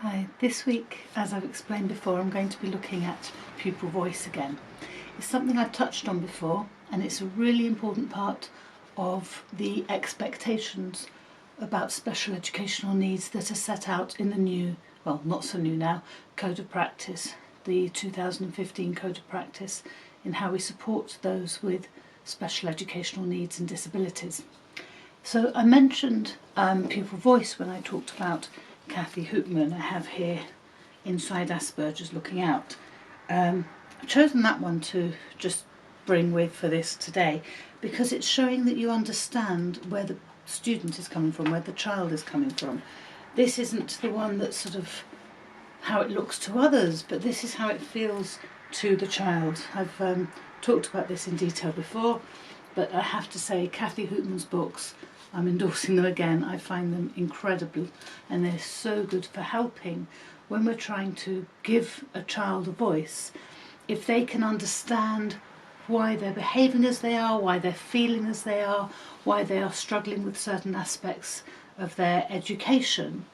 Hi, this week, as I've explained before, I'm going to be looking at pupil voice again. It's something I've touched on before, and it's a really important part of the expectations about special educational needs that are set out in the new, well, not so new now, Code of Practice, the 2015 Code of Practice, in how we support those with special educational needs and disabilities. So I mentioned pupil voice when I talked about Kathy Hoopmann I have here inside Asperger's looking out. I've chosen that one to just bring with for this today because it's showing that you understand where the student is coming from, where the child is coming from. This isn't the one that's sort of how it looks to others, but this is how it feels to the child. I've talked about this in detail before, but I have to say Kathy Hoopmann's books, I'm endorsing them again. I find them incredible, and they're so good for helping when we're trying to give a child a voice. If they can understand why they're behaving as they are, why they're feeling as they are, why they are struggling with certain aspects of their education,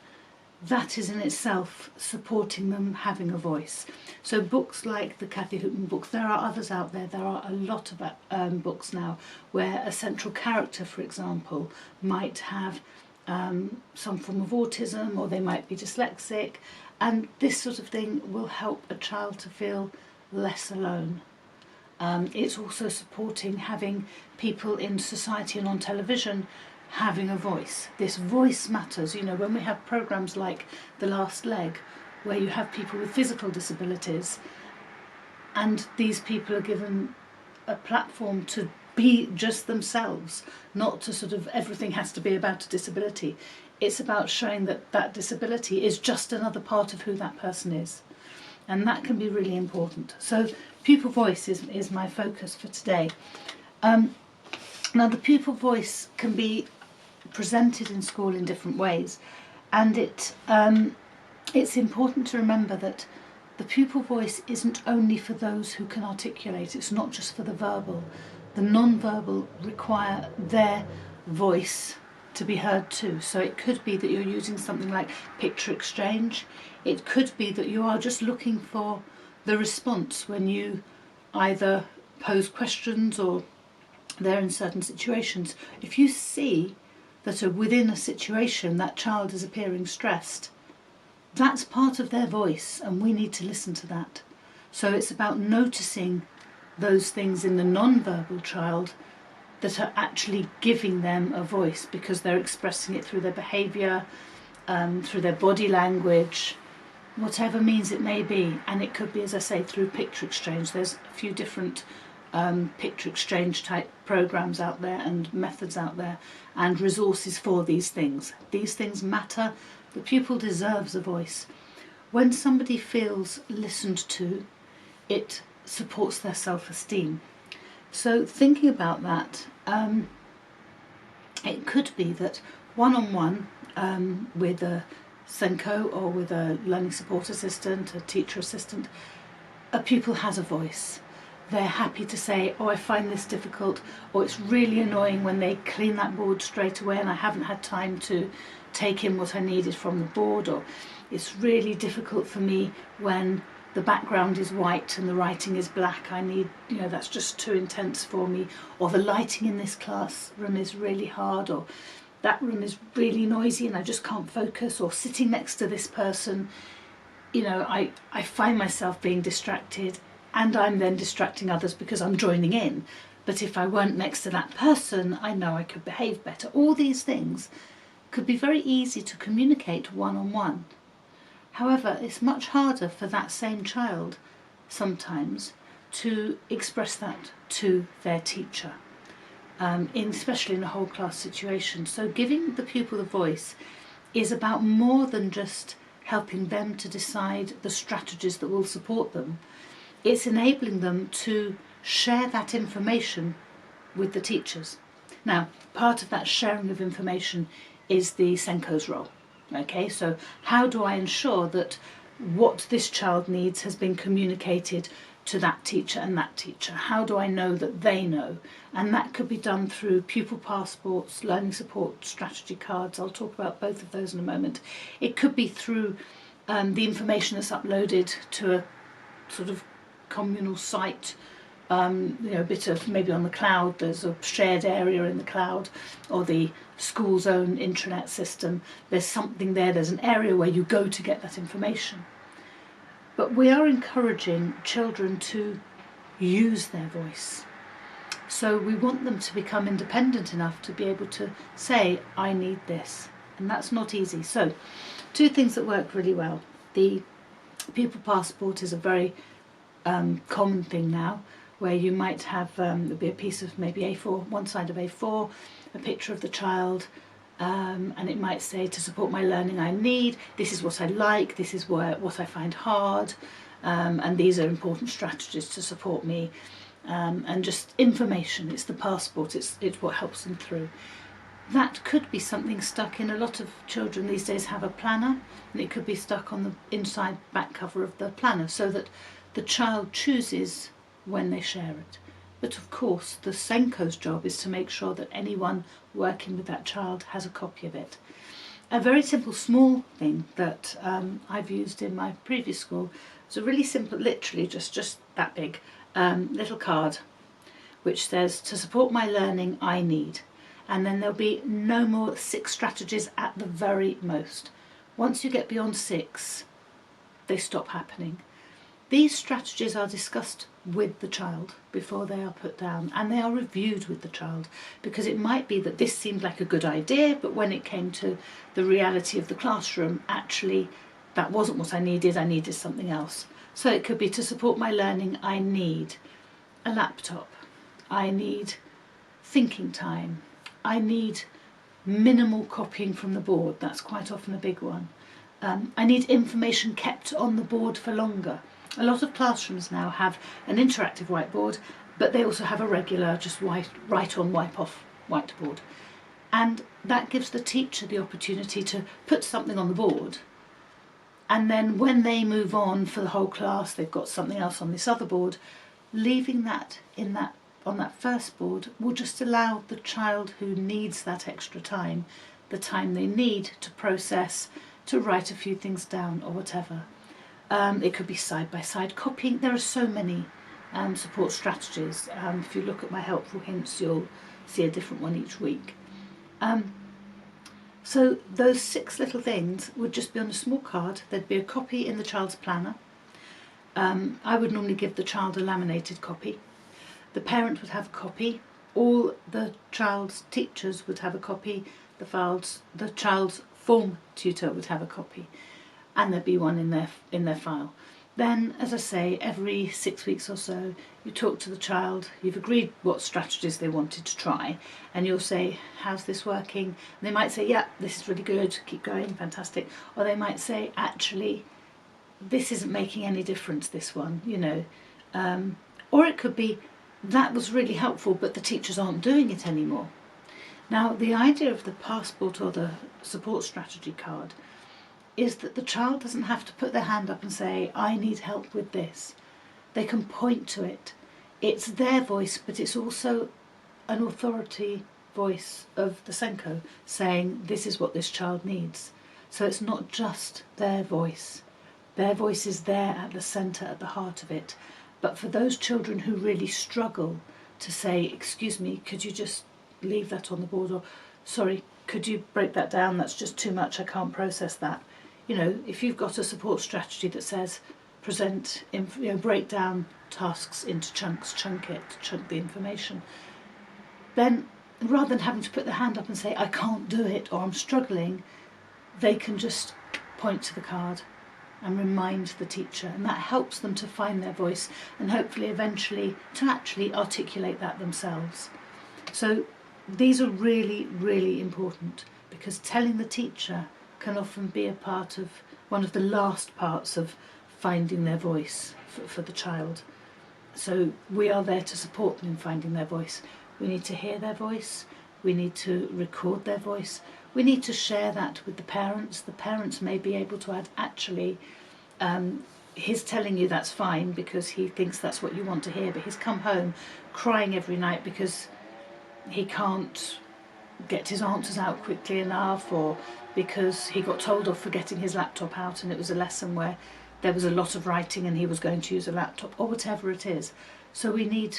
that is in itself supporting them having a voice. So books like the Kathy Hoopmann books, there are others out there, there are a lot of books now where a central character, for example, might have some form of autism, or they might be dyslexic, and this sort of thing will help a child to feel less alone. It's also supporting having people in society and on television having a voice. This voice matters. You know, when we have programs like The Last Leg, where you have people with physical disabilities, and these people are given a platform to be just themselves, not to sort of everything has to be about a disability. It's about showing that that disability is just another part of who that person is. And that can be really important. So pupil voice is my focus for today. Now the pupil voice can be presented in school in different ways, and it's important to remember that the pupil voice isn't only for those who can articulate. It's not just for the verbal. The non-verbal require their voice to be heard too. So it could be that you're using something like picture exchange. It could be that you are just looking for the response when you either pose questions or they're in certain situations. If you see that are within a situation that child is appearing stressed, that's part of their voice, and we need to listen to that. So it's about noticing those things in the non-verbal child that are actually giving them a voice, because they're expressing it through their behaviour, through their body language, whatever means it may be. And it could be, as I say, through picture exchange. There's a few different picture exchange type programs out there and methods out there and resources for these things. These things matter. The pupil deserves a voice. When somebody feels listened to, it supports their self-esteem. So thinking about that, it could be that one-on-one with a Senko or with a learning support assistant, a teacher assistant, a pupil has a voice. They're happy to say, oh, I find this difficult, or it's really annoying when they clean that board straight away and I haven't had time to take in what I needed from the board, or it's really difficult for me when the background is white and the writing is black. I need, that's just too intense for me, or the lighting in this classroom is really hard, or that room is really noisy and I just can't focus, or sitting next to this person, I find myself being distracted, and I'm then distracting others because I'm joining in. But if I weren't next to that person, I know I could behave better. All these things could be very easy to communicate one-on-one. However, it's much harder for that same child sometimes to express that to their teacher, especially in a whole class situation. So giving the pupil a voice is about more than just helping them to decide the strategies that will support them. It's enabling them to share that information with the teachers. Now, part of that sharing of information is the Senko's role. Okay, so how do I ensure that what this child needs has been communicated to that teacher and that teacher? How do I know that they know? And that could be done through pupil passports, learning support strategy cards. I'll talk about both of those in a moment. It could be through the information that's uploaded to a sort of communal site, a bit of maybe on the cloud, there's a shared area in the cloud, or the school's own intranet system. There's something there, there's an area where you go to get that information. But we are encouraging children to use their voice. So we want them to become independent enough to be able to say, I need this. And that's not easy. So 2 things that work really well. The pupil passport is a very common thing now, where you might have, there'll be a piece of maybe A4, one side of A4, a picture of the child, and it might say, to support my learning I need, this is what I like, this is what I find hard, and these are important strategies to support me, and just information. It's the passport, it's what helps them through. That could be something stuck in. A lot of children these days have a planner, and it could be stuck on the inside back cover of the planner, so that the child chooses when they share it. But of course the Senko's job is to make sure that anyone working with that child has a copy of it. A very simple small thing that I've used in my previous school is a really simple, literally just that big, little card which says, to support my learning I need, and then there'll be no more 6 strategies at the very most. Once you get beyond 6, they stop happening. These strategies are discussed with the child before they are put down, and they are reviewed with the child, because it might be that this seemed like a good idea, but when it came to the reality of the classroom, actually that wasn't what I needed something else. So it could be, to support my learning I need a laptop, I need thinking time, I need minimal copying from the board, that's quite often a big one. I need information kept on the board for longer. A lot of classrooms now have an interactive whiteboard, but they also have a regular, just write on, wipe off whiteboard. And that gives the teacher the opportunity to put something on the board, and then when they move on for the whole class, they've got something else on this other board. Leaving that on that first board will just allow the child who needs that extra time, the time they need to process, to write a few things down or whatever. It could be side-by-side copying. There are so many support strategies. If you look at my helpful hints, you'll see a different one each week. So those 6 little things would just be on a small card. There'd be a copy in the child's planner. I would normally give the child a laminated copy. The parent would have a copy. All the child's teachers would have a copy. The child's form tutor would have a copy, and there'd be one in their file. Then, as I say, every 6 weeks or so, you talk to the child, you've agreed what strategies they wanted to try, and you'll say, how's this working? And they might say, yeah, this is really good, keep going, fantastic. Or they might say, actually, this isn't making any difference, this one, Or it could be, that was really helpful, but the teachers aren't doing it anymore. Now, the idea of the passport or the support strategy card is that the child doesn't have to put their hand up and say, I need help with this. They can point to it. It's their voice, but it's also an authority voice of the Senko saying, this is what this child needs. So it's not just their voice. Their voice is there at the centre, at the heart of it. But for those children who really struggle to say, excuse me, could you just leave that on the board, or sorry, could you break that down, that's just too much, I can't process that. If you've got a support strategy that says break down tasks into chunks, chunk the information, then rather than having to put their hand up and say I can't do it or I'm struggling, they can just point to the card and remind the teacher, and that helps them to find their voice and hopefully eventually to actually articulate that themselves. So these are really, really important, because telling the teacher can often be a part of one of the last parts of finding their voice for the child. So we are there to support them in finding their voice. We need to hear their voice, we need to record their voice, we need to share that with the parents. The parents may be able to add, actually, he's telling you that's fine because he thinks that's what you want to hear, but he's come home crying every night because he can't get his answers out quickly enough, or because he got told off for getting his laptop out, and it was a lesson where there was a lot of writing and he was going to use a laptop, or whatever it is. So we need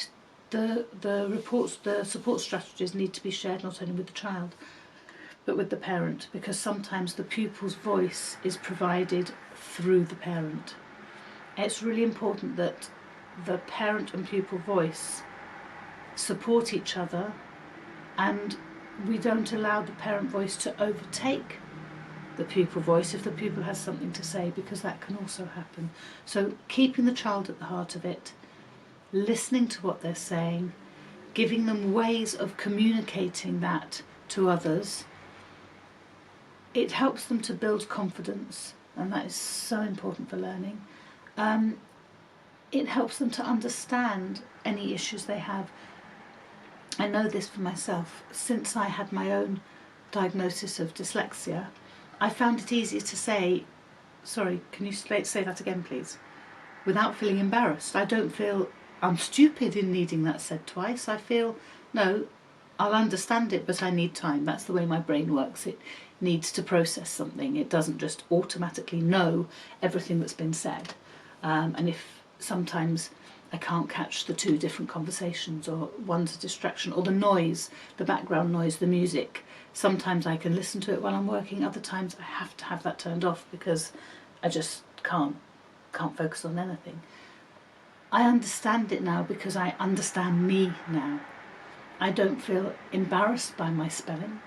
the reports, the support strategies need to be shared not only with the child but with the parent, because sometimes the pupil's voice is provided through the parent. It's really important that the parent and pupil voice support each other, and we don't allow the parent voice to overtake the pupil voice if the pupil has something to say, because that can also happen. So keeping the child at the heart of it, listening to what they're saying, giving them ways of communicating that to others, it helps them to build confidence, and that is so important for learning. It helps them to understand any issues they have. I know this for myself. Since I had my own diagnosis of dyslexia, I found it easier to say, sorry, can you say that again please? Without feeling embarrassed. I don't feel I'm stupid in needing that said twice. I feel, no, I'll understand it, but I need time. That's the way my brain works. It needs to process something. It doesn't just automatically know everything that's been said. And if sometimes I can't catch the two different conversations, or one's a distraction, or the noise, the background noise, the music, sometimes I can listen to it while I'm working, other times I have to have that turned off because I just can't focus on anything. I understand it now because I understand me now. I don't feel embarrassed by my spelling.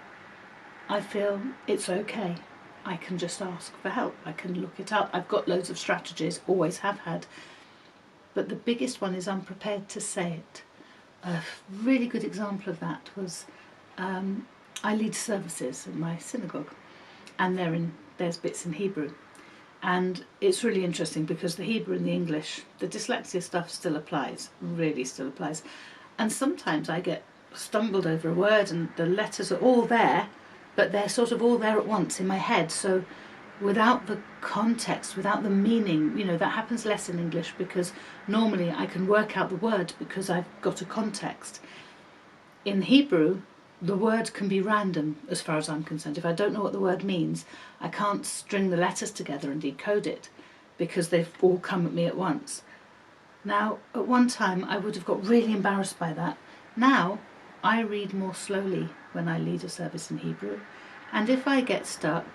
I feel it's okay. I can just ask for help. I can look it up. I've got loads of strategies, always have had. But the biggest one is I'm prepared to say it. A really good example of that was I lead services in my synagogue, and there's bits in Hebrew. And it's really interesting because the Hebrew and the English, the dyslexia stuff still applies, really still applies. And sometimes I get stumbled over a word and the letters are all there, but they're sort of all there at once in my head. So without the context, without the meaning, that happens less in English, because normally I can work out the word because I've got a context. In Hebrew, the word can be random as far as I'm concerned. If I don't know what the word means, I can't string the letters together and decode it because they've all come at me at once. Now, at one time I would have got really embarrassed by that. Now, I read more slowly when I lead a service in Hebrew, and if I get stuck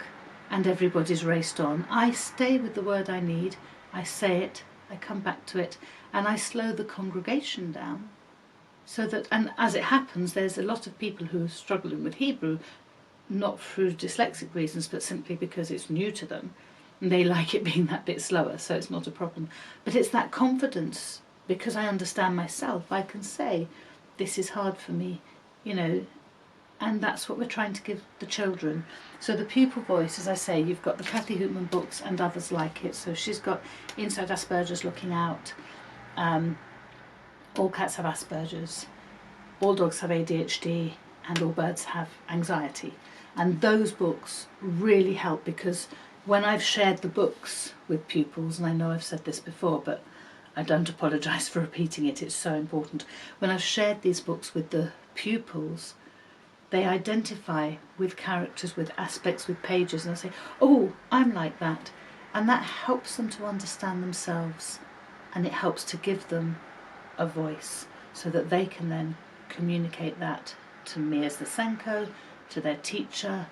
and everybody's raced on, I stay with the word I need, I say it, I come back to it, and I slow the congregation down. So that, and as it happens, there's a lot of people who are struggling with Hebrew, not through dyslexic reasons, but simply because it's new to them, and they like it being that bit slower, so it's not a problem. But it's that confidence, because I understand myself, I can say, this is hard for me, and that's what we're trying to give the children. So the pupil voice, as I say, you've got the Kathy Hoopmann books and others like it. So she's got Inside Asperger's Looking Out, All Cats Have Asperger's, All Dogs Have ADHD, and All Birds Have Anxiety. And those books really help, because when I've shared the books with pupils, and I know I've said this before, but I don't apologise for repeating it, it's so important. When I've shared these books with the pupils, they identify with characters, with aspects, with pages, and they say, oh, I'm like that. And that helps them to understand themselves, and it helps to give them a voice so that they can then communicate that to me as the Senko, to their teacher,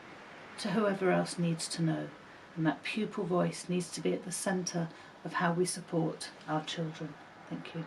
to whoever else needs to know. And that pupil voice needs to be at the centre of how we support our children. Thank you.